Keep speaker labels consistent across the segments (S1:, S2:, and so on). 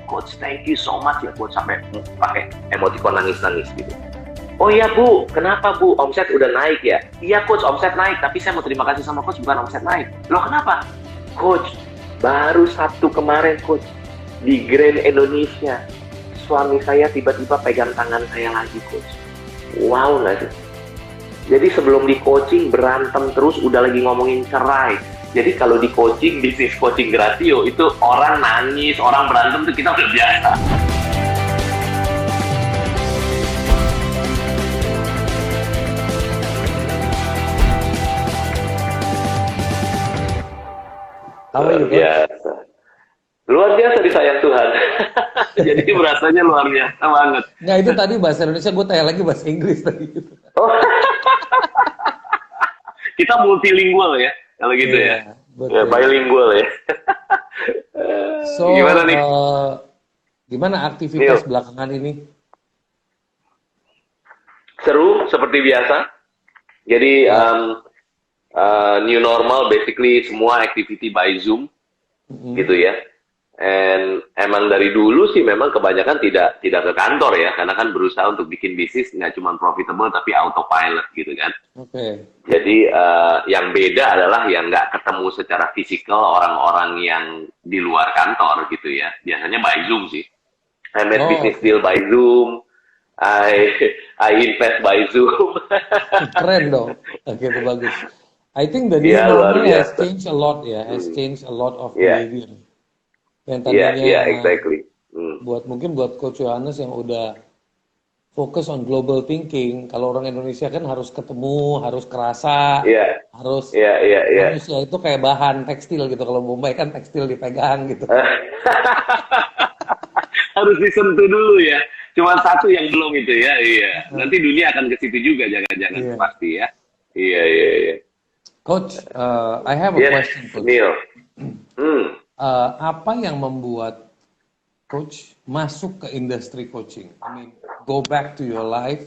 S1: coach, thank you so much ya coach, sampai pakai emoticon nangis-nangis gitu. Oh iya Bu, kenapa Bu? Omset udah naik ya? Iya coach, omset naik, tapi saya mau terima kasih sama coach, bukan omset naik. Loh kenapa? Coach, baru Sabtu kemarin coach, di Grand Indonesia, suami saya tiba-tiba pegang tangan saya lagi coach. Wow nggak sih? Jadi sebelum di coaching berantem terus, udah lagi ngomongin cerai. Jadi kalau di coaching, bisnis coaching Gratio, itu orang nangis, orang berantem tuh kita udah biasa. Luar biasa. Luar biasa disayang Tuhan. Jadi rasanya luar biasa banget.
S2: Nah itu tadi bahasa Indonesia, gue tanya lagi bahasa Inggris tadi.
S1: Oh. Kita multilingual ya, kalau gitu ya. Ya, bilingual ya.
S2: So,
S1: gimana nih?
S2: Gimana aktivitas belakangan ini?
S1: Seru, seperti biasa. Jadi, new normal, basically semua activity by Zoom, gitu ya. And emang dari dulu sih memang kebanyakan tidak ke kantor ya, karena kan berusaha untuk bikin bisnis nggak cuma profitable tapi autopilot gitu kan.
S2: Oke.
S1: Jadi yang beda adalah yang nggak ketemu secara fisikal orang-orang yang di luar kantor gitu ya. Biasanya by Zoom sih. I make business deal by Zoom. I invest by Zoom.
S2: Keren dong. Oke, itu bagus. I think the new normal has changed a lot ya, has changed a lot of behavior. Yang tadinya
S1: exactly.
S2: Mungkin buat Coach Yohanes yang udah fokus on global thinking, kalau orang Indonesia kan harus ketemu, harus kerasa, harus manusia itu kayak bahan tekstil gitu. Kalau Mumbai kan tekstil dipegang gitu.
S1: Harus disentuh dulu ya. Cuma satu yang belum itu ya. Iya. Nanti dunia akan ke situ juga jangan-jangan pasti ya. Iya.
S2: Coach, I have a question, Coach.
S1: Neil.
S2: Apa yang membuat Coach masuk ke industri coaching? I mean, go back to your life.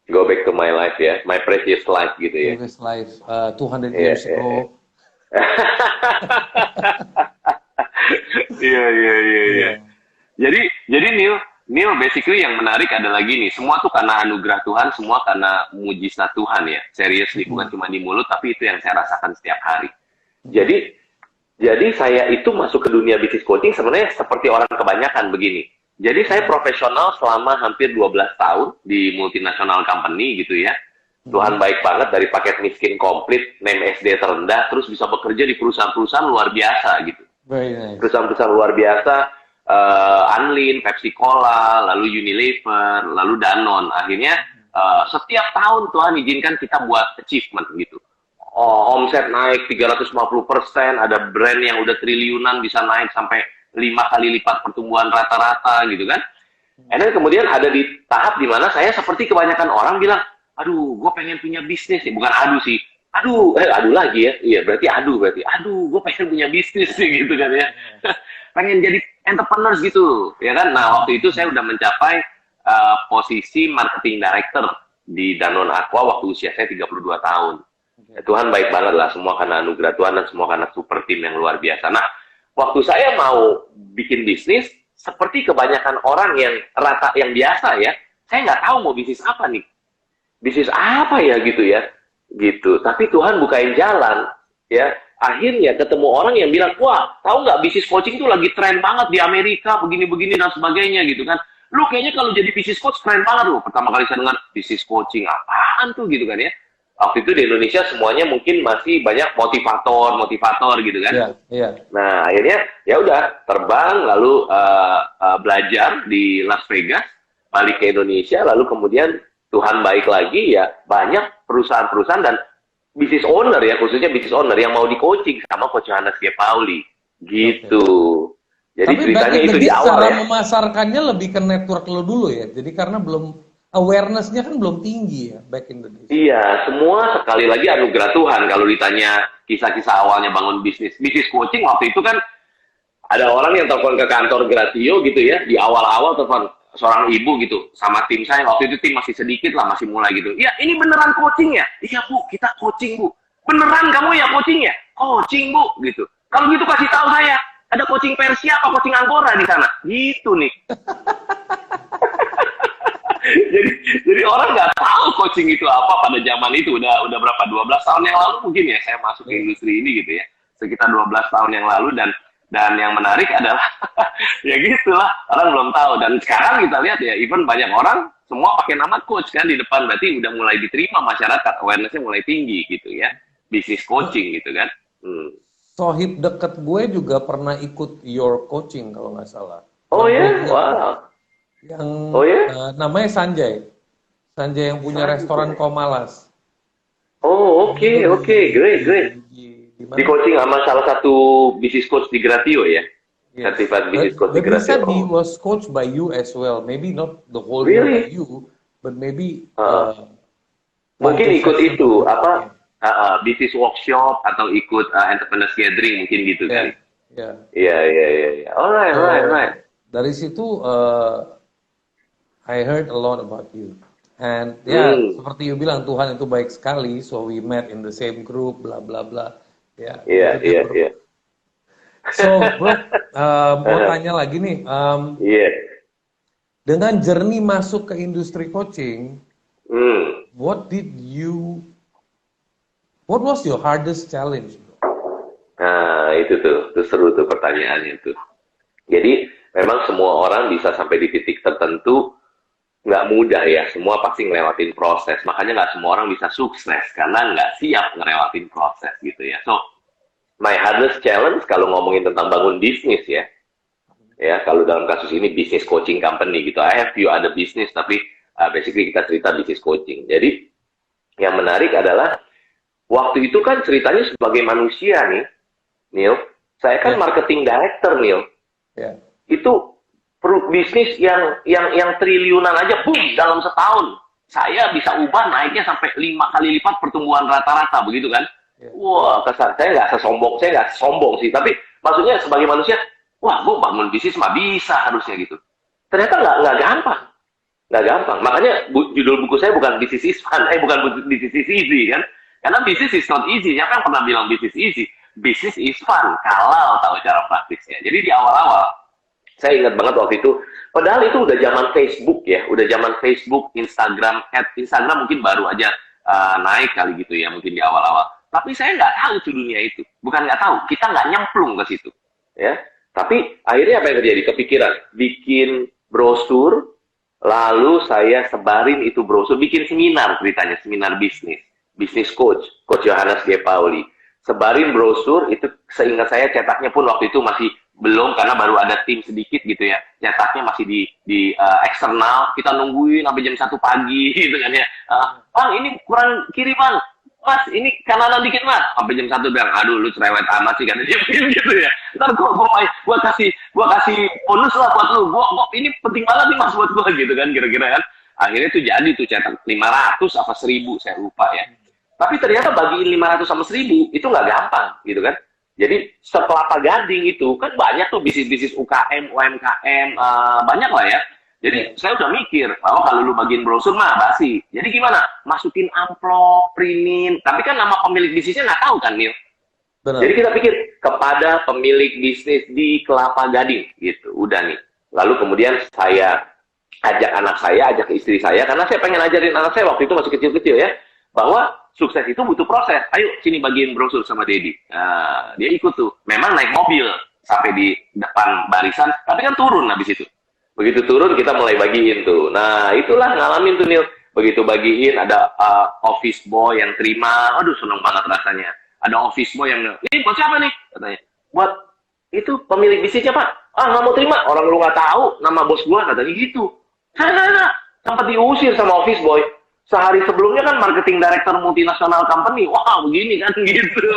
S1: Go back to my life ya, my precious life gitu ya.
S2: Previous life, 200 years ago.
S1: Iya. Jadi Neil basically yang menarik adalah gini, semua tuh karena anugerah Tuhan, semua karena mujizat Tuhan ya. Seriously, bukan cuma di mulut, tapi itu yang saya rasakan setiap hari. Jadi saya itu masuk ke dunia bisnis coaching sebenarnya seperti orang kebanyakan begini. Jadi saya profesional selama hampir 12 tahun di multinational company gitu ya. Tuhan baik banget, dari paket miskin komplit, name SD terendah, terus bisa bekerja di perusahaan-perusahaan luar biasa gitu.
S2: Very nice.
S1: Perusahaan-perusahaan luar biasa, Anlin, Pepsi Cola, lalu Unilever, lalu Danone. Akhirnya setiap tahun Tuhan izinkan kita buat achievement gitu. Omset naik 350%, ada brand yang udah triliunan bisa naik sampai 5 kali lipat pertumbuhan rata-rata gitu kan. Dan kemudian ada di tahap dimana saya seperti kebanyakan orang bilang, aduh gue pengen punya bisnis nih, bukan adu sih, adu lagi ya, iya berarti aduh gue pengen punya bisnis sih gitu kan ya. Pengen jadi entrepreneurs gitu ya kan. Nah waktu itu saya udah mencapai posisi marketing director di Danone Aqua waktu usia saya 32 tahun. Tuhan baik banget lah, semua karena anugerah Tuhan dan semua karena super team yang luar biasa. Nah, waktu saya mau bikin bisnis, seperti kebanyakan orang yang biasa ya, saya nggak tahu mau bisnis apa nih. Bisnis apa ya gitu ya. Gitu. Tapi Tuhan bukain jalan ya. Akhirnya ketemu orang yang bilang, wah tahu nggak bisnis coaching itu lagi tren banget di Amerika, begini-begini dan sebagainya gitu kan. Lu kayaknya kalau jadi bisnis coach keren banget lu. Pertama kali saya dengar bisnis coaching, apaan tuh gitu kan ya. Waktu itu di Indonesia semuanya mungkin masih banyak motivator gitu kan.
S2: Iya.
S1: Nah akhirnya ya udah terbang lalu belajar di Las Vegas, balik ke Indonesia, lalu kemudian Tuhan baik lagi ya, banyak perusahaan-perusahaan dan business owner ya, khususnya business owner yang mau di coaching sama Coach Yohanes G. Pauli gitu. Jadi
S2: tapi
S1: ceritanya itu di awal
S2: cara memasarkannya lebih ke network lo dulu ya. Jadi karena belum awareness-nya kan belum tinggi ya back in the days.
S1: Iya, semua sekali lagi anugerah Tuhan. Kalau ditanya kisah-kisah awalnya bangun bisnis coaching waktu itu kan ada orang yang telepon ke kantor Gratio gitu ya, di awal-awal telepon seorang ibu gitu sama tim saya. Waktu itu tim masih sedikit lah, masih mulai gitu. Ya, ini beneran coaching ya? Iya Bu, kita coaching Bu. Beneran kamu ya coaching ya? Coaching Bu gitu. Kalau gitu kasih tahu saya. Ada coaching Persia apa coaching Anggora di sana? Gitu nih. jadi orang nggak tahu coaching itu apa pada zaman itu. Udah berapa? 12 tahun yang lalu mungkin ya saya masuk ke industri ini gitu ya. Sekitar 12 tahun yang lalu, dan yang menarik adalah ya gitulah, orang belum tahu. Dan sekarang kita lihat ya, even banyak orang semua pakai nama coach kan di depan, berarti udah mulai diterima masyarakat, awareness-nya mulai tinggi gitu ya, bisnis coaching gitu kan.
S2: Sohib deket gue juga pernah ikut your coaching kalau nggak salah.
S1: Oh ya, wow.
S2: Yang namanya Sanjay yang punya restoran Komalas.
S1: Oh oke, great. Di coaching sama salah satu business coach di Gratio ya? Yes. Certified business coach di Gratio.
S2: But he said he was coached by you as well. Maybe not the whole year by you, but maybe
S1: mungkin ikut itu apa business workshop atau ikut entrepreneurs gathering mungkin gitu kan? Iya. Alright.
S2: Dari situ I heard a lot about you. And seperti you bilang, Tuhan itu baik sekali, so we met in the same group, bla bla bla. Iya. So, bro, mau tanya lagi nih. Dengan journey masuk ke industri coaching, what was your hardest challenge?
S1: Nah, itu seru tuh pertanyaannya tuh. Jadi, memang semua orang bisa sampai di titik tertentu, nggak mudah ya. Semua pasti ngelewatin proses. Makanya nggak semua orang bisa sukses karena nggak siap ngelewatin proses gitu ya. So, my hardest challenge kalau ngomongin tentang bangun bisnis ya, kalau dalam kasus ini bisnis coaching company gitu. I have few other business, tapi basically kita cerita bisnis coaching. Jadi yang menarik adalah waktu itu kan ceritanya sebagai manusia nih, Neil. Saya kan marketing director, Neil. Itu bisnis yang triliunan aja, boom, dalam setahun. Saya bisa ubah naiknya sampai 5 kali lipat pertumbuhan rata-rata, begitu kan? Wah, saya nggak sombong sih, tapi maksudnya sebagai manusia, wah, gue bangun bisnis mah bisa harusnya gitu. Ternyata nggak gampang. Makanya judul buku saya bukan Business is Fun, bukan Business is Easy kan? Karena business is not easy. Siapa yang pernah bilang business easy? Business is fun kalau tahu cara praktisnya. Jadi di awal-awal, saya ingat banget waktu itu, padahal itu udah zaman Facebook ya, Instagram mungkin baru aja naik kali gitu ya, mungkin di awal-awal. Tapi saya nggak tahu tuh dunia itu. Bukan nggak tahu, kita nggak nyemplung ke situ. Ya. Tapi akhirnya apa yang terjadi? Kepikiran, bikin brosur, lalu saya sebarin itu brosur, bikin seminar ceritanya, seminar bisnis coach Johannes G. Pauli. Sebarin brosur, itu seingat saya cetaknya pun waktu itu masih belum, karena baru ada tim sedikit gitu ya. Cetaknya masih di eksternal, kita nungguin sampai jam 1 pagi gitu kan ya. Bang, ini kurang kiri bang. Mas, ini kananan dikit mas. Sampai jam 1 bilang, aduh lu cerewet amat sih, karena dia gitu ya. Ntar gua kasih bonus lah buat lu. Gua ini penting banget nih mas buat gua gitu kan, kira-kira kan. Akhirnya tuh jadi tuh cetak 500 apa 1000, saya lupa ya. Tapi ternyata bagiin 500 sama 1000 itu nggak gampang gitu kan. Jadi sekelapa gading itu kan banyak tuh bisnis-bisnis UKM, UMKM, banyak lah ya. Jadi saya udah mikir, kalau lu bagiin brosur mah basi. Jadi gimana? Masukin amplop, printin. Tapi kan nama pemilik bisnisnya nggak tahu kan, Neil? Benar. Jadi kita pikir kepada pemilik bisnis di Kelapa Gading gitu. Udah nih. Lalu kemudian saya ajak istri saya, karena saya pengen ajarin anak saya waktu itu masih kecil-kecil ya, bahwa sukses itu butuh proses. Ayo sini bagiin brosur sama Dedi. Nah, dia ikut tuh. Memang naik mobil sampai di depan barisan, tapi kan turun habis itu. Begitu turun kita mulai bagiin tuh. Nah itulah ngalamin tuh Neil. Begitu bagiin ada office boy yang terima. Aduh seneng banget rasanya. Ada office boy yang, ini buat siapa nih? Katanya. Buat itu pemilik bisnisnya pak. Nggak mau terima. Orang lu nggak tahu nama bos gua, katanya gitu. Nah. Sempat diusir sama office boy. Sehari sebelumnya kan marketing director multinasional company. Wah begini kan gitu.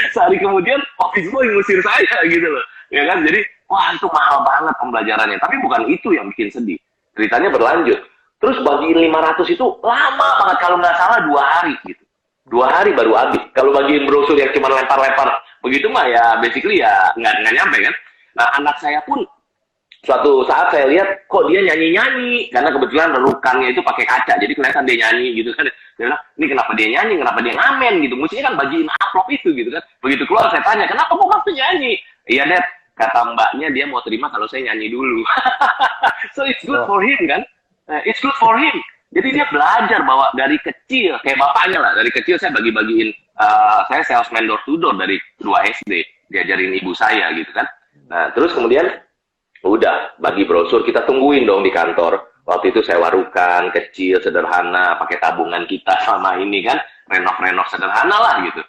S1: Sehari kemudian office boy ngusir saya gitu loh. Ya kan, jadi wah itu mahal banget pembelajarannya. Tapi bukan itu yang bikin sedih. Ceritanya berlanjut. Terus bagiin 500 itu lama banget, kalau nggak salah 2 hari gitu. 2 hari baru habis. Kalau bagiin brosur yang cuma lempar-lempar begitu mah ya basically ya nggak nyampe kan. Nah anak saya pun suatu saat saya lihat kok dia nyanyi-nyanyi, karena kebetulan rerukannya itu pakai kaca, jadi kelihatan dia nyanyi gitu kan. Dia bilang, ini kenapa dia nyanyi, kenapa dia ngamen gitu. Mestinya kan bagiin amplop itu gitu kan. Begitu keluar saya tanya, kenapa kok waktu nyanyi? Iya Dad, kata mbaknya dia mau terima kalau saya nyanyi dulu. So it's good for him kan? It's good for him. Jadi dia belajar bahwa dari kecil, kayak bapaknya lah, dari kecil saya bagi-bagiin, saya salesman door to door dari 2 SD, diajarin ibu saya gitu kan. Nah, terus kemudian, udah, bagi brosur, kita tungguin dong di kantor. Waktu itu saya warukan, kecil, sederhana, pakai tabungan kita sama ini kan, renov-renov sederhana lah gitu.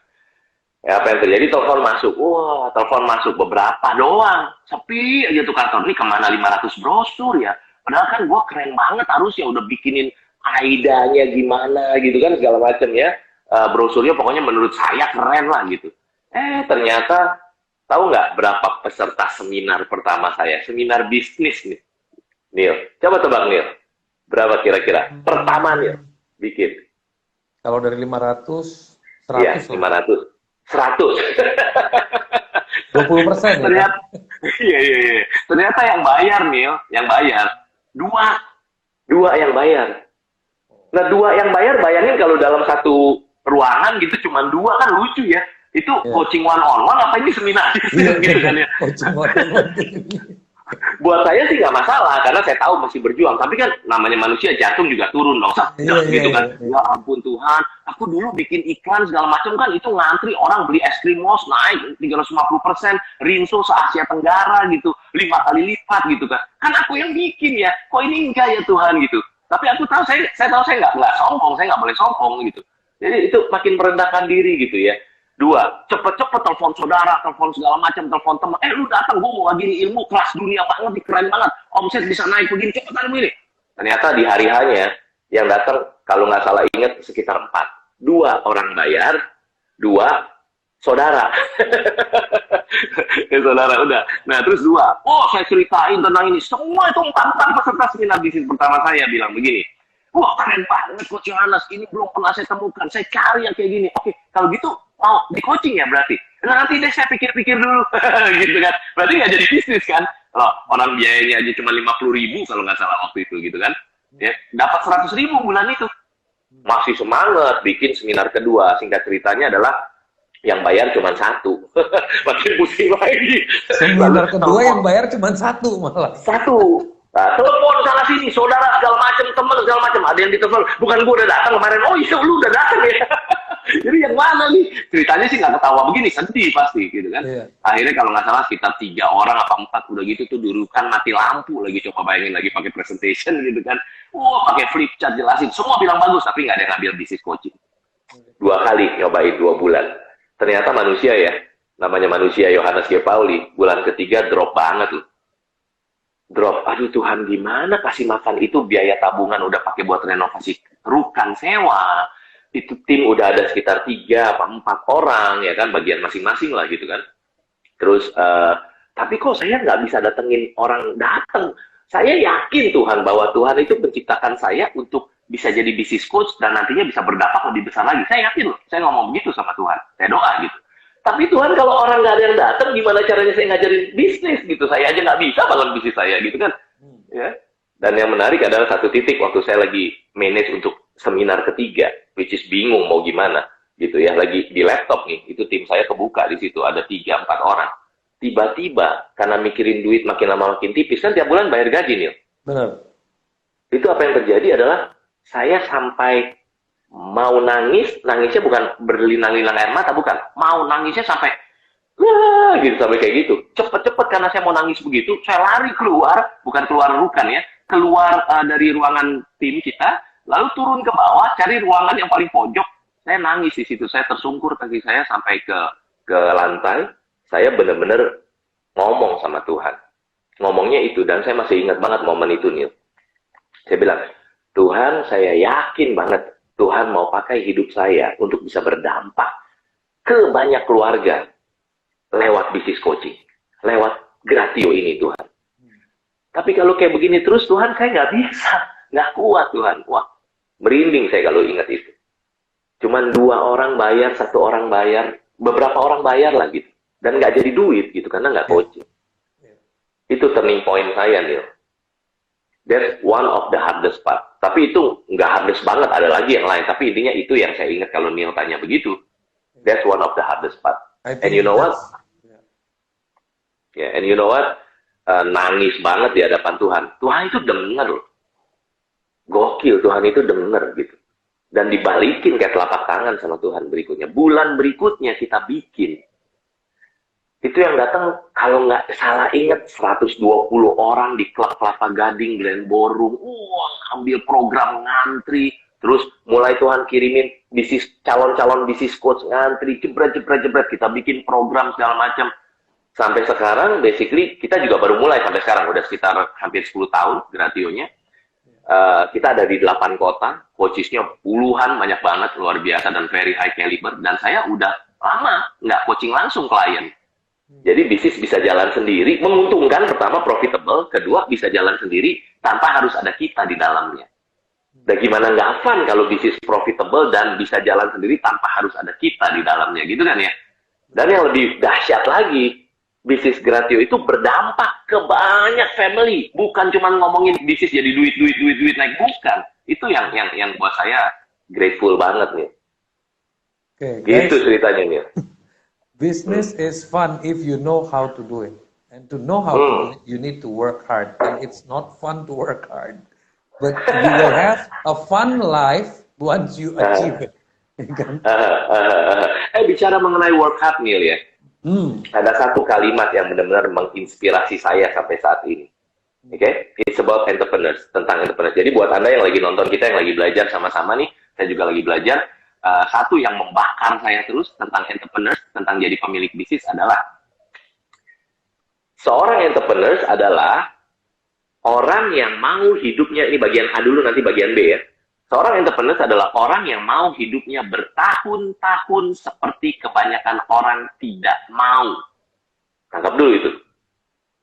S1: Ya, apa yang terjadi, telepon masuk. Wah, telepon masuk beberapa doang. Sepi aja tuh kantor, ini kemana 500 brosur ya? Padahal kan gue keren banget harusnya udah bikinin aidanya gimana gitu kan segala macam ya, brosurnya pokoknya menurut saya keren lah gitu. Ternyata tahu nggak berapa peserta seminar pertama saya, seminar bisnis nih, Neil, coba tebak Neil, berapa kira-kira pertama Neil bikin?
S2: Kalau dari 500, 100
S1: ya 500, 100.
S2: 20%.
S1: Ternyata iya. Ternyata yang bayar Neil, yang bayar dua yang bayar. Nah, 2 yang bayar, bayangin kalau dalam satu ruangan gitu cuma 2 kan lucu ya. Itu coaching one-on-one apa ini seminar gitu kan ya.
S2: Coaching one-on-one.
S1: Buat saya sih nggak masalah, karena saya tahu masih berjuang. Tapi kan namanya manusia, jantung juga turun dong. Gitu kan. Ya ampun Tuhan, aku dulu bikin iklan segala macam kan, itu ngantri orang beli es krim mos naik 350%, Rinso se-Asia Tenggara gitu, 5 kali lipat gitu kan. Kan aku yang bikin ya, kok ini enggak ya Tuhan gitu. Tapi aku tahu, saya tahu saya nggak sombong, saya nggak boleh sombong gitu. Jadi itu makin merendahkan diri gitu ya. 2, cepet-cepet telepon saudara, telepon segala macam, telepon teman. Lu datang, gue mau lagi nih ilmu kelas dunia banget, keren banget. Omset bisa naik begini, cepetan begini. Ternyata di hari hanya yang datang, kalau nggak salah ingat sekitar 4. 2 orang bayar, 2 saudara. Saudara udah. Nah terus 2. Oh saya ceritain tentang ini. Semua itu 4 peserta seminar bisnis pertama saya bilang begini. Wah keren banget Coach Yohanes. Ini belum pernah saya temukan. Saya cari yang kayak gini. Oke kalau gitu mau di coaching ya berarti. Nah, nanti deh saya pikir-pikir dulu. Gitu kan. Berarti nggak jadi bisnis kan. Kalau orang biayanya aja cuma 50.000 kalau nggak salah waktu itu gitu kan. Ya, dapat 100.000 bulan itu. Masih semangat bikin seminar kedua. Singkat ceritanya adalah yang bayar cuma 1. Makin pusing lagi.
S2: Seminar kedua yang bayar cuma 1 malah.
S1: 1. Nah, telepon salah sini, saudara segala macam, teman segala macam. Ada yang ditelepon, bukan gue udah datang kemarin. Oh iya, lu udah datang ya. Jadi yang mana nih? Ceritanya sih nggak ketawa begini, sedih pasti gitu kan. Yeah. Akhirnya kalau nggak salah sekitar 3 orang apa 4 udah gitu tuh dudukan mati lampu lagi, coba bayangin lagi pakai presentation gitu kan. Wah, pakai flip chart jelasin, semua bilang bagus tapi nggak ada yang ngambil bisnis coaching. 2 kali nyobain 2 bulan. Ternyata manusia ya, namanya manusia Yohanes G. Pauli, bulan ketiga drop banget loh. Drop, aduh Tuhan gimana kasih makan itu biaya tabungan udah pakai buat renovasi rukan sewa. Itu tim udah ada sekitar 3 apa 4 orang ya kan, bagian masing-masing lah gitu kan. Terus, tapi kok saya nggak bisa datengin orang datang. Saya yakin Tuhan bahwa Tuhan itu menciptakan saya untuk bisa jadi bisnis coach dan nantinya bisa berdampak lebih besar lagi. Saya yakin loh, saya ngomong begitu sama Tuhan, saya doa gitu. Tapi Tuhan kalau orang nggak ada yang datang, gimana caranya saya ngajarin bisnis gitu? Saya aja nggak bisa bangun bisnis saya gitu kan. Ya. Dan yang menarik adalah satu titik waktu saya lagi manage untuk seminar ketiga, which is bingung mau gimana gitu ya, lagi di laptop nih, itu tim saya kebuka di situ ada 3-4 orang. Tiba-tiba karena mikirin duit makin lama makin tipis kan tiap bulan bayar gaji nih. Benar. Itu apa yang terjadi adalah saya sampai mau nangis, nangisnya bukan berlinang-linang air mata, bukan. Mau nangisnya sampai, wah gitu, sampai kayak gitu. Cepet-cepet karena saya mau nangis begitu, saya lari keluar, bukan keluar rukan ya, keluar dari ruangan tim kita, lalu turun ke bawah, cari ruangan yang paling pojok. Saya nangis di situ, saya tersungkur kaki saya sampai ke lantai. Saya benar-benar ngomong sama Tuhan. Ngomongnya itu, dan saya masih ingat banget momen itu, Neil. Saya bilang, Tuhan saya yakin banget Tuhan mau pakai hidup saya untuk bisa berdampak ke banyak keluarga lewat bisnis coaching, lewat Gratio ini Tuhan. Tapi kalau kayak begini terus Tuhan, saya nggak bisa, nggak kuat Tuhan. Wah, merinding saya kalau ingat itu. Cuman 2 orang bayar, 1 orang bayar, beberapa orang bayar lah gitu. Dan nggak jadi duit gitu, karena nggak coaching. Itu turning point saya, Neil. That's one of the hardest part. Tapi itu nggak hardest banget, ada lagi yang lain. Tapi intinya itu yang saya ingat kalau Neil tanya begitu. That's one of the hardest part. And you know what? Ya, and you know what? Nangis banget di hadapan Tuhan. Tuhan itu denger loh. Gokil, Tuhan itu denger gitu. Dan dibalikin kayak telapak tangan sama Tuhan berikutnya. Bulan berikutnya kita bikin. Itu yang datang, kalau nggak salah ingat, 120 orang di klub Kelapa Gading, Glen Borung. Ambil program ngantri. Terus mulai Tuhan kirimin calon-calon bisnis coach ngantri. Jebret. Kita bikin program segala macam. Sampai sekarang, basically, kita juga baru mulai sampai sekarang. Udah sekitar hampir 10 tahun Gratio-nya. Kita ada di 8 kota, coachesnya puluhan, banyak banget, luar biasa dan very high caliber. Dan saya udah lama nggak coaching langsung klien. Jadi bisnis bisa jalan sendiri, menguntungkan, pertama profitable, kedua bisa jalan sendiri tanpa harus ada kita di dalamnya. Dan gimana nggak fun kalau bisnis profitable dan bisa jalan sendiri tanpa harus ada kita di dalamnya, gitu kan ya? Dan yang lebih dahsyat lagi, bisnis Gratio itu berdampak ke banyak family, bukan cuma ngomongin bisnis jadi duit naik, bukan. Itu yang buat saya grateful banget nih.
S2: Okay,
S1: gitu guys, ceritanya nih.
S2: Business is fun if you know how to do it, and to know how to do it, you need to work hard. And it's not fun to work hard, but you will have a fun life once you achieve it.
S1: Bicara mengenai work hard, Neil ya. Ada satu kalimat yang benar-benar menginspirasi saya sampai saat ini. Oke, it's about entrepreneurs, tentang entrepreneurs. Jadi buat Anda yang lagi nonton kita, yang lagi belajar sama-sama nih, saya juga lagi belajar. Satu yang membakar saya terus tentang entrepreneurs, tentang jadi pemilik bisnis adalah seorang entrepreneurs adalah orang yang mau hidupnya, ini bagian A dulu, nanti bagian B ya. Seorang entrepreneur adalah orang yang mau hidupnya bertahun-tahun seperti kebanyakan orang tidak mau. Tangkap dulu itu.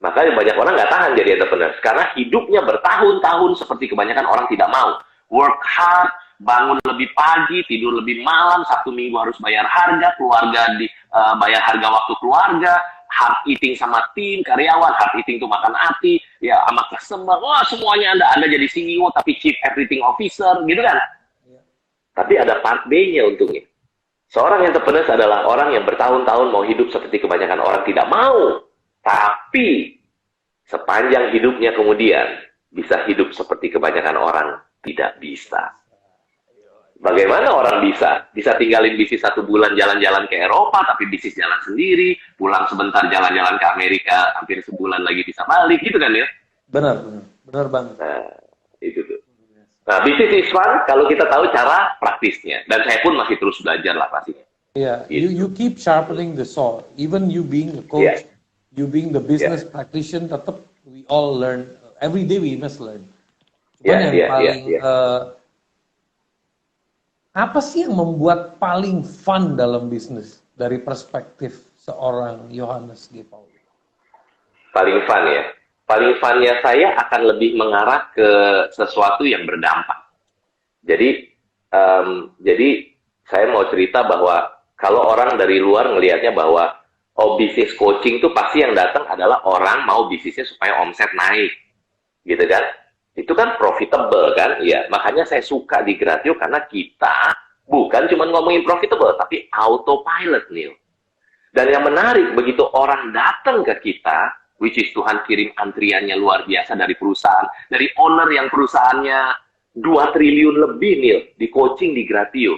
S1: Makanya banyak orang nggak tahan jadi entrepreneur. Karena hidupnya bertahun-tahun seperti kebanyakan orang tidak mau. Work hard, bangun lebih pagi, tidur lebih malam, Sabtu Minggu harus bayar harga, keluarga bayar harga waktu keluarga, hard eating sama tim, karyawan, hard eating tuh makan hati, ya sama customer, semuanya Anda jadi CEO tapi Chief Everything Officer, gitu kan? Ya. Tapi ada part B-nya untungnya. Seorang entrepreneur adalah orang yang bertahun-tahun mau hidup seperti kebanyakan orang tidak mau, tapi sepanjang hidupnya kemudian bisa hidup seperti kebanyakan orang tidak bisa. Bagaimana orang bisa tinggalin bisnis 1 bulan jalan-jalan ke Eropa, tapi bisnis jalan sendiri, pulang sebentar jalan-jalan ke Amerika, hampir sebulan lagi bisa balik, gitu kan ya?
S2: Benar banget.
S1: Nah, itu tuh. Nah, bisnis is fun kalau kita tahu cara praktisnya. Dan saya pun masih terus belajar lah pastinya.
S2: Iya, yeah. You keep sharpening the saw. Even you being a coach, you being the business practitioner, tetap we all learn. Every day we must learn. Cuman yang paling apa sih yang membuat paling fun dalam bisnis dari perspektif seorang Yohanes G. Pauli?
S1: Paling fun ya? Paling funnya saya akan lebih mengarah ke sesuatu yang berdampak. Jadi saya mau cerita bahwa kalau orang dari luar ngelihatnya bahwa bisnis coaching tuh pasti yang datang adalah orang mau bisnisnya supaya omset naik, gitu kan? Itu kan profitable kan? Ya, makanya saya suka di Gratio karena kita bukan cuma ngomongin profitable, tapi autopilot, Neil. Dan yang menarik, begitu orang datang ke kita, which is Tuhan kirim antriannya luar biasa dari perusahaan, dari owner yang perusahaannya 2 triliun lebih, Neil, di coaching di Gratio.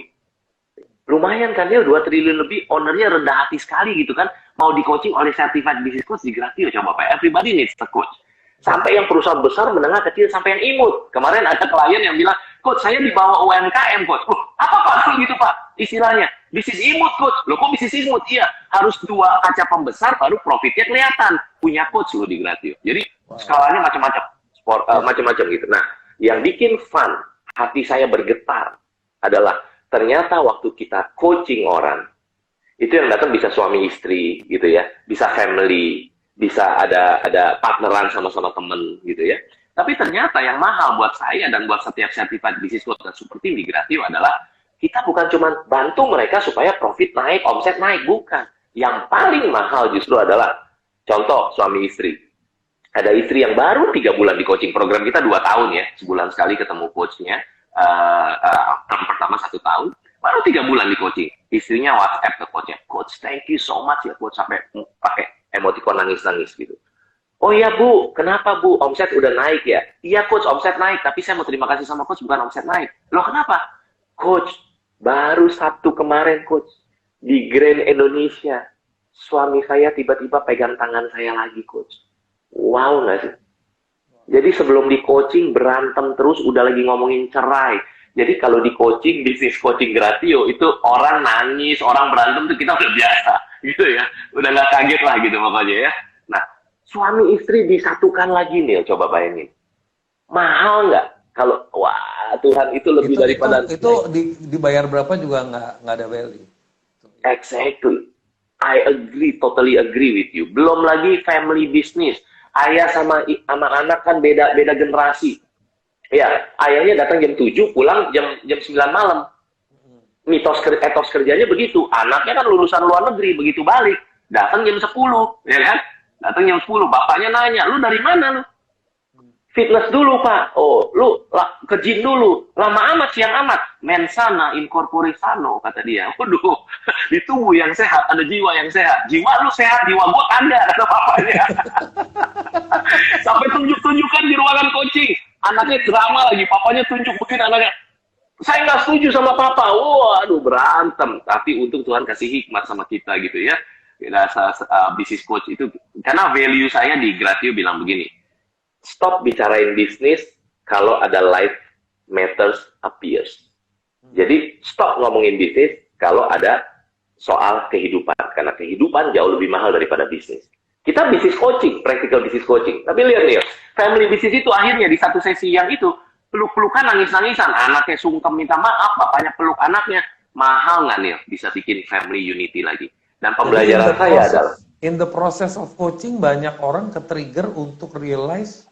S1: Lumayan kan, Neil, 2 triliun lebih, ownernya rendah hati sekali gitu kan, mau di coaching oleh certified business coach di Gratio, coba Pak, everybody needs a coach. Sampai yang perusahaan besar, menengah, kecil, sampai yang imut. Kemarin ada klien yang bilang, Coach, saya dibawa UMKM, Coach. Apa Pak? Gitu Pak, istilahnya. Bisnis imut, Coach. Loh, kok bisnis imut? Iya, harus 2 kaca pembesar, baru profitnya kelihatan. Punya coach loh di Gratio. Jadi, skalanya macam-macam. Macam-macam gitu. Nah, yang bikin fun, hati saya bergetar, adalah ternyata waktu kita coaching orang, itu yang datang bisa suami istri, gitu ya. Bisa family, bisa ada partneran sama-sama temen gitu ya. Tapi ternyata yang mahal buat saya dan buat setiap certified business coach dan super team di Gratio adalah kita bukan cuma bantu mereka supaya profit naik, omset naik, bukan. Yang paling mahal justru adalah contoh suami istri. Ada istri yang baru 3 bulan di coaching, program kita 2 tahun ya, sebulan sekali ketemu coachnya. Tahun pertama 1 tahun, baru 3 bulan di coaching. Istrinya WhatsApp ke coachnya, Coach, thank you so much ya Coach, sampai pakai emotikon nangis-nangis gitu. Oh iya Bu, kenapa Bu? Omset udah naik ya? Iya Coach, omset naik, tapi saya mau terima kasih sama Coach bukan omset naik. Loh kenapa? Coach, baru Sabtu kemarin Coach, di Grand Indonesia, suami saya tiba-tiba pegang tangan saya lagi Coach. Wow nggak sih? Jadi sebelum di coaching berantem terus, udah lagi ngomongin cerai. Jadi kalau di coaching, bisnis coaching Gratio, itu orang nangis, orang berantem tuh kita udah biasa. Gitu ya, udah nggak kaget lah gitu pokoknya ya. Nah, suami istri disatukan lagi nih, coba bayangin. Mahal nggak? Kalau, wah Tuhan itu lebih daripada...
S2: Itu dibayar berapa juga nggak ada value.
S1: Exactly. I agree, totally agree with you. Belum lagi family business. Ayah sama anak kan beda generasi. Ya, ayahnya datang jam 7, pulang jam 9 malam. Etos kerjanya begitu. Anaknya kan lulusan luar negeri, begitu balik. Datang jam 10, ya kan? Datang jam 10, bapaknya nanya, lu dari mana lu? Fitness dulu Pak. Oh, lu ke gym dulu. Lama amat, siang amat. Mensana incorpore sano, kata dia. Waduh, di tubuh yang sehat ada jiwa yang sehat. Jiwa lu sehat, jiwa gua tanda, kata bapaknya. Sampai tunjuk-tunjukkan di ruangan coaching. Anaknya drama lagi, papanya tunjuk begini anaknya. Saya nggak setuju sama papa. Waduh, berantem. Tapi untung Tuhan kasih hikmat sama kita gitu ya. Bisnis coach itu, karena value saya di Gratio bilang begini. Stop bicarain bisnis kalau ada life matters appears. Jadi stop ngomongin bisnis kalau ada soal kehidupan. Karena kehidupan jauh lebih mahal daripada bisnis. Kita bisnis coaching, practical bisnis coaching. Tapi lihat nih, family bisnis itu akhirnya di satu sesi yang itu, peluk-pelukan, nangis-nangisan. Anaknya sungkem minta maaf, bapaknya peluk anaknya. Mahal nggak nih bisa bikin family unity lagi? Dan pembelajaran saya adalah...
S2: In the process of coaching, banyak orang ke-trigger untuk realize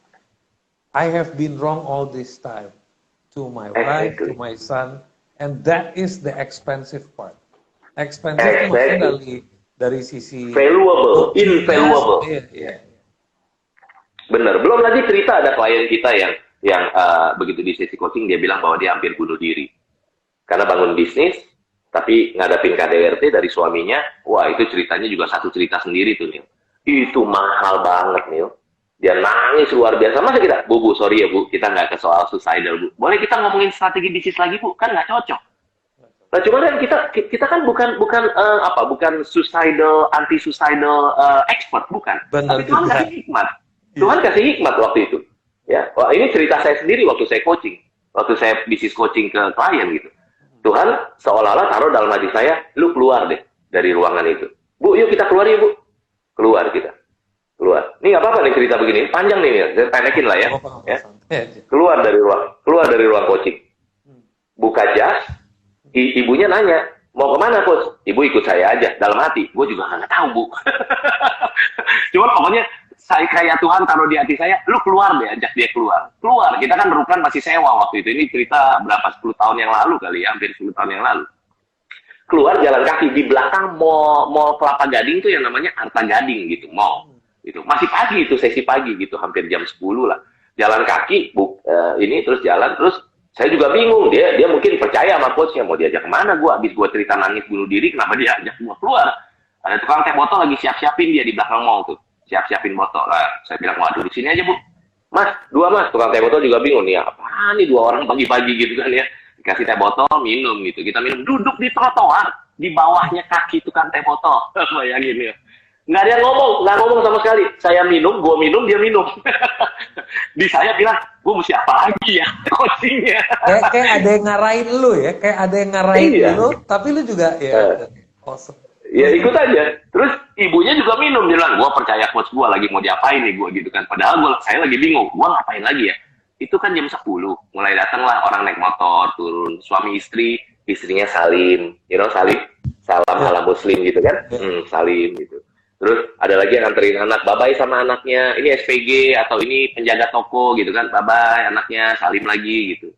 S2: I have been wrong all this time to my wife, to my son, and that is the expensive part. Expensive itu maksudnya dari sisi
S1: valuable, invaluable.
S2: Yeah.
S1: Bener. Belum lagi cerita ada klien kita yang begitu di sesi coaching dia bilang bahwa dia hampir bunuh diri karena bangun bisnis, tapi ngadapin KDRT dari suaminya. Wah, itu ceritanya juga satu cerita sendiri tuh Nil. Itu mahal banget Nil. Dia nangis luar biasa. Masa kita, Bu, sorry ya Bu, kita nggak ke soal suicidal Bu. Boleh kita ngomongin strategi bisnis lagi Bu? Kan nggak cocok. Nah, cuma kan kita kan bukan suicidal, anti-suicidal expert, bukan.
S2: Benar.
S1: Tapi Tuhan kasih hikmat. Tuhan kasih hikmat waktu itu. Ya, wah, ini cerita saya sendiri waktu saya coaching. Waktu saya bisnis coaching ke klien gitu. Tuhan seolah-olah taruh dalam hati saya, lu keluar deh dari ruangan itu. Bu, yuk kita keluar ya Bu. Keluar kita. Keluar. Ini nggak apa-apa nih cerita begini, panjang nih, saya pendekin lah ya. Keluar dari ruang coaching. Buka jas, ibunya nanya, mau kemana Coach? Ibu ikut saya aja, dalam hati. Gue juga nggak tahu Bu. Cuma pokoknya saya kayak Tuhan taruh di hati saya, lu keluar deh, ajak dia keluar. Keluar, kita kan Rukan masih sewa waktu itu. Ini cerita berapa 10 tahun yang lalu kali ya, hampir 10 tahun yang lalu. Keluar jalan kaki di belakang mall Kelapa Gading tuh yang namanya Arta Gading gitu, mall. Itu masih pagi itu, sesi pagi gitu, hampir jam 10 lah. Jalan kaki, terus jalan, terus saya juga bingung, dia mungkin percaya sama coachnya, mau diajak kemana abis gue cerita nangis bunuh diri, kenapa dia ajak gue keluar? Ada tukang teh botol lagi siap-siapin dia di belakang mall tuh, siap-siapin botol lah. Saya bilang, waduh di sini aja Bu. Mas, 2 Mas, tukang teh botol juga bingung nih, apaan nih 2 orang pagi-pagi gitu kan ya. Dikasih teh botol, minum gitu, kita minum, duduk di trotoar, di bawahnya kaki tukang teh botol, bayangin ya. Nggak ada yang nggak ngomong sama sekali. Saya minum, gue minum, dia minum. Di saya bilang, gue mesti apa lagi ya coachingnya.
S2: Kayak ada yang ngarahin lu ya, kayak ada yang ngarahin lu, tapi lu juga ya. Awesome.
S1: Ya ikut aja. Terus ibunya juga minum, dia bilang, gue percaya coach gue lagi mau diapain nih gue gitu kan. Padahal saya lagi bingung, gue ngapain lagi ya. Itu kan jam 10, mulai datanglah orang naik motor, turun, suami istri, istrinya salim, salim, salam ala muslim gitu kan, salim gitu. Terus ada lagi yang nganterin anak, bye-bye sama anaknya, ini SPG atau ini penjaga toko gitu kan, bye-bye anaknya, salim lagi gitu.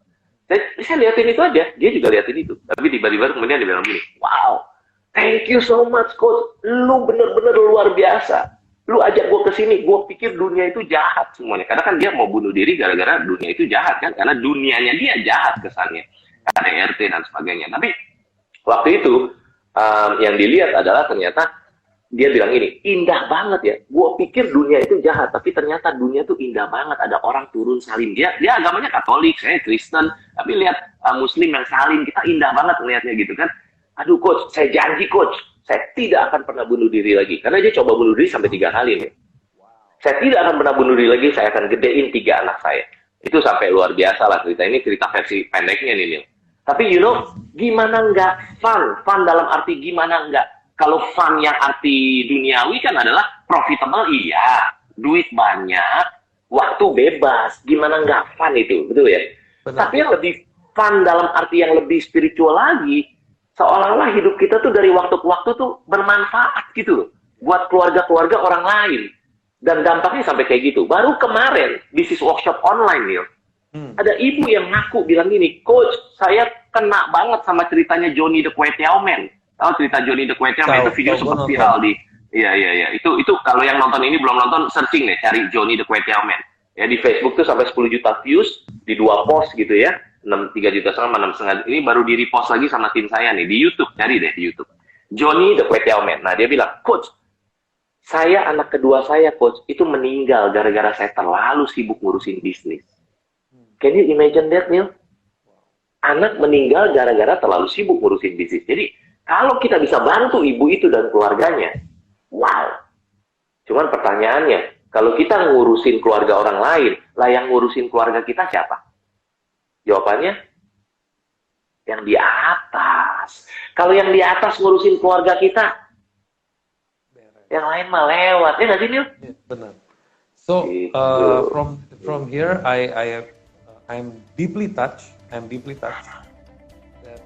S1: Saya liatin itu aja, dia juga liatin itu. Tapi tiba-tiba kemudian dia bilang gini, wow, thank you so much coach, lu bener-bener luar biasa. Lu ajak gue ke sini, gue pikir dunia itu jahat semuanya. Karena kan dia mau bunuh diri gara-gara dunia itu jahat kan, karena dunianya dia jahat kesannya. KDRT dan sebagainya. Tapi waktu itu yang dilihat adalah ternyata dia bilang ini, indah banget ya. Gue pikir dunia itu jahat, tapi ternyata dunia tuh indah banget. Ada orang turun salim. Dia agamanya Katolik, saya Kristen. Tapi lihat Muslim yang salim, kita indah banget melihatnya gitu kan. Aduh coach, saya janji coach, saya tidak akan pernah bunuh diri lagi. Karena dia coba bunuh diri sampai 3 kali nih. Saya tidak akan pernah bunuh diri lagi, saya akan gedein 3 anak saya. Itu sampai luar biasa lah cerita. Ini cerita versi pendeknya nih, Neil. Tapi you know, gimana nggak fun? Fun dalam arti gimana nggak? Kalau fun yang arti duniawi kan adalah profitable, iya. Duit banyak, waktu bebas. Gimana nggak fun itu, betul ya? Benar. Tapi yang lebih fun dalam arti yang lebih spiritual lagi, seolah-olah hidup kita tuh dari waktu ke waktu tuh bermanfaat gitu loh. Buat keluarga-keluarga orang lain. Dan dampaknya sampai kayak gitu. Baru kemarin, bisnis workshop online, Neil. Ada ibu yang ngaku bilang gini, coach, saya kena banget sama ceritanya Johnny the Kway Teow Man. Tahu cerita Johnny the Kway Teow Man? Itu video sempat viral di... Iya. Itu kalau yang nonton ini belum nonton, searching deh, cari Johnny the Kway Teow Man. Ya, di Facebook tuh sampai 10 juta views, di 2 post gitu ya. 3 juta setengah, 6,5. Ini baru di repost lagi sama tim saya nih, di YouTube. Cari deh di YouTube. Johnny the Kway Teow Man. Nah, dia bilang, coach, saya anak kedua saya, coach, itu meninggal gara-gara saya terlalu sibuk ngurusin bisnis. Can you imagine that, Neil? Anak meninggal gara-gara terlalu sibuk ngurusin bisnis. Jadi, kalau kita bisa bantu ibu itu dan keluarganya, wow. Cuman pertanyaannya, kalau kita ngurusin keluarga orang lain, lah yang ngurusin keluarga kita siapa? Jawabannya, yang di atas. Kalau yang di atas ngurusin keluarga kita, yang lain mah lewat, ya nggak sih, Neil?
S2: Yeah, benar. So from here, I'm deeply touched. That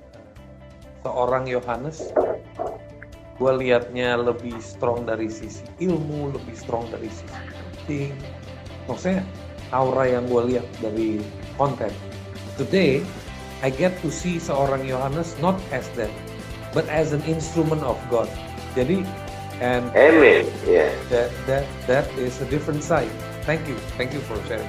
S2: seorang Yohanes, gue liatnya lebih strong dari sisi ilmu, lebih strong dari sisi acting. Maksudnya aura yang gue lihat dari konten. Today, I get to see seorang Yohanes not as that, but as an instrument of God. Jadi and
S1: Amen. Yeah.
S2: That is a different side. Thank you for sharing.